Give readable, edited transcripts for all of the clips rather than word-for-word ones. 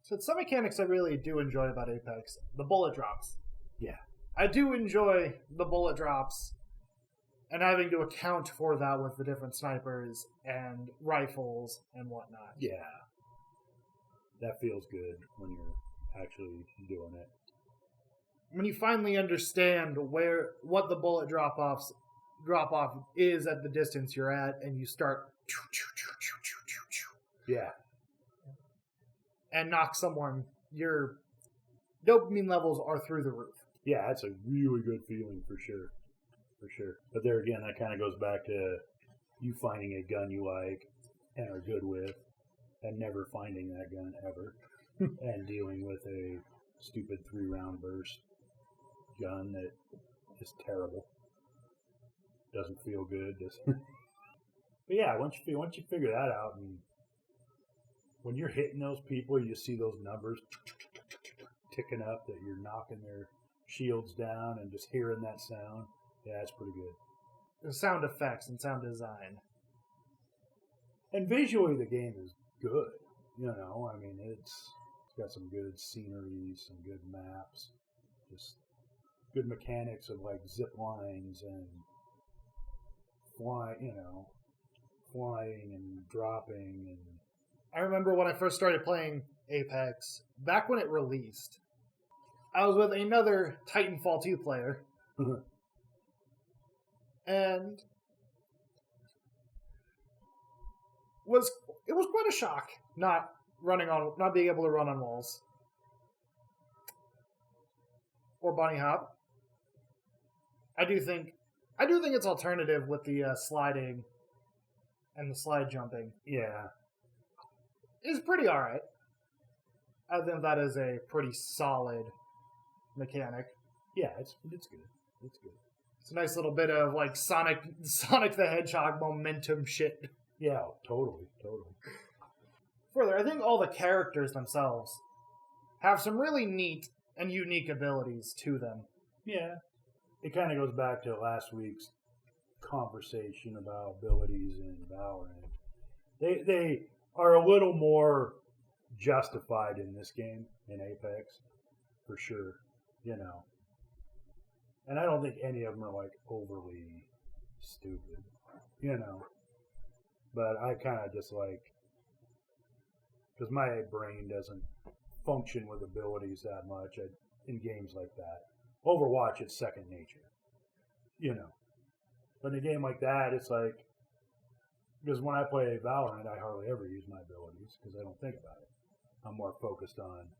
So some mechanics I really do enjoy about Apex. The bullet drops. Yeah. I do enjoy the bullet drops and having to account for that with the different snipers and rifles and whatnot. Yeah. That feels good when you're actually doing it. When you finally understand what the bullet drop off is at the distance you're at, and you start Yeah. and knock someone, your dopamine levels are through the roof. Yeah, that's a really good feeling for sure. For sure. But there again, that kind of goes back to you finding a gun you like and are good with and never finding that gun ever and dealing with a stupid 3-round burst gun that is terrible. Doesn't feel good. But yeah, once you figure that out, and when you're hitting those people, you see those numbers ticking up that you're knocking their shields down and just hearing that sound. Yeah, it's pretty good. The sound effects and sound design. And visually, the game is good. You know, I mean, it's got some good scenery, some good maps, just good mechanics of like zip lines and flying and dropping. And I remember when I first started playing Apex, back when it released, I was with another Titanfall 2 player. And it was quite a shock not being able to run on walls or bunny hop. I do think its alternative with the sliding and the slide jumping, yeah, is pretty alright. I think that is a pretty solid mechanic. Yeah, it's good. It's good. It's a nice little bit of like Sonic the Hedgehog momentum shit. Yeah, totally. Further, I think all the characters themselves have some really neat and unique abilities to them. Yeah. It kind of goes back to last week's conversation about abilities in Valorant. They are a little more justified in this game, in Apex, for sure, you know. And I don't think any of them are, like, overly stupid, you know. But I kind of just like, because my brain doesn't function with abilities that much in games like that. Overwatch, it's second nature, you know. But in a game like that, it's like, because when I play Valorant, I hardly ever use my abilities because I don't think about it. I'm more focused on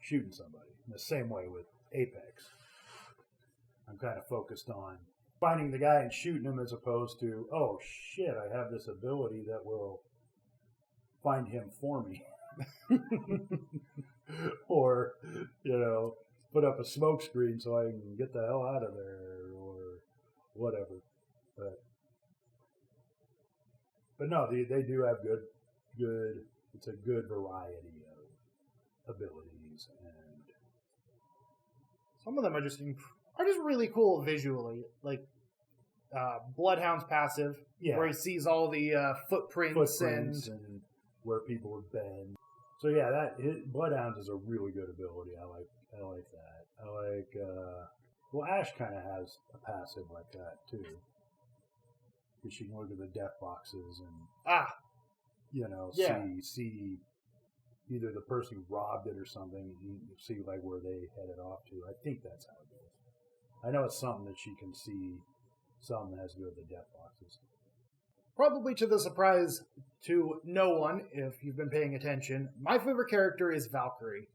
shooting somebody. In the same way with Apex. I'm kind of focused on finding the guy and shooting him as opposed to, oh shit, I have this ability that will find him for me. Or, you know, put up a smoke screen so I can get the hell out of there or whatever. But no, they do have good, it's a good variety of abilities, and some of them are just really cool visually. Like Bloodhound's passive, where he sees all the footprints and where people have been. So yeah, Bloodhound is a really good ability. I like that. I like Ash kind of has a passive like that too, because you can look at the death boxes and see either the person who robbed it or something. You see like where they headed off to. I think that's how it goes. I know it's something that she can see. Something that has to do with the death boxes. Probably to the surprise to no one, if you've been paying attention, my favorite character is Valkyrie.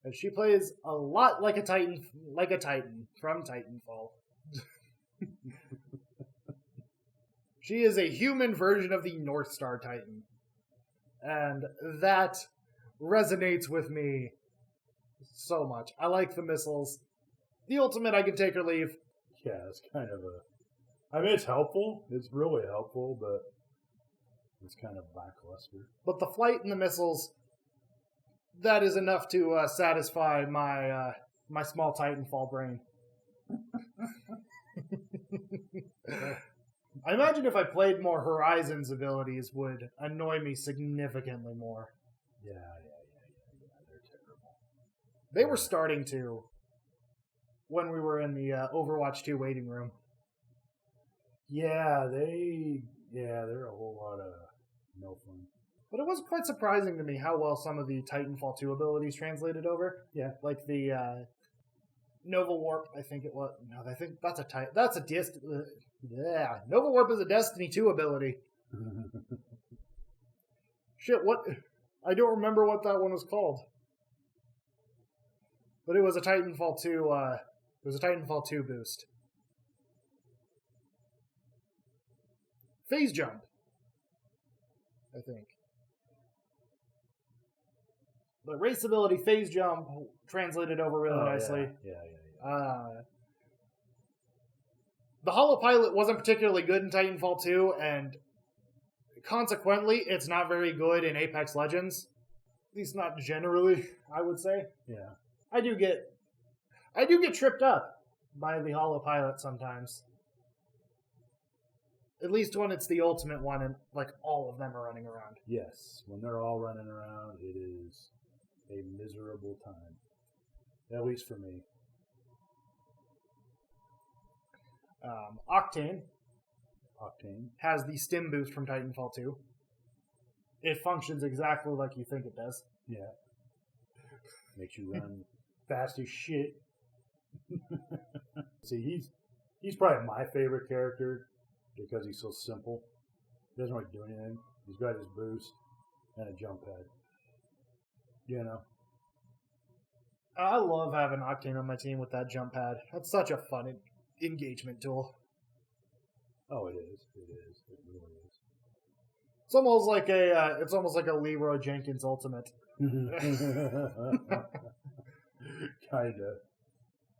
And she plays a lot like a Titan from Titanfall. She is a human version of the North Star Titan. And that resonates with me so much. I like the missiles. The ultimate I can take or leave. Yeah, it's kind of I mean, it's helpful. It's really helpful, but it's kind of lackluster. But the flight and the missiles, that is enough to satisfy my my small Titanfall brain. I imagine if I played more, Horizon's abilities would annoy me significantly more. Yeah. They were starting to when we were in the Overwatch 2 waiting room. Yeah, they're a whole lot of no fun. But it was quite surprising to me how well some of the Titanfall 2 abilities translated over. Yeah. Like the Nova Warp, I think it was. No, I think that's a yeah. Nova Warp is a Destiny 2 ability. Shit, what? I don't remember what that one was called. But it was a Titanfall 2, it was a Titanfall 2 boost. Phase Jump, I think. But race ability, Phase Jump, translated over really nicely. Yeah. The Holopilot wasn't particularly good in Titanfall 2, and consequently, it's not very good in Apex Legends. At least not generally, I would say. Yeah. I do get tripped up by the Holopilot sometimes. At least when it's the ultimate one and like all of them are running around. Yes, when they're all running around, it is a miserable time. At least for me. Octane has has the stim boost from Titanfall 2. It functions exactly like you think it does. Yeah. Makes you run fast as shit. See, he's probably my favorite character because he's so simple. He doesn't really do anything. He's got his boost and a jump pad. You know? I love having Octane on my team with that jump pad. That's such a fun engagement tool. Oh, it is. It is. It really is. It's almost like a Leroy Jenkins ultimate. Kinda.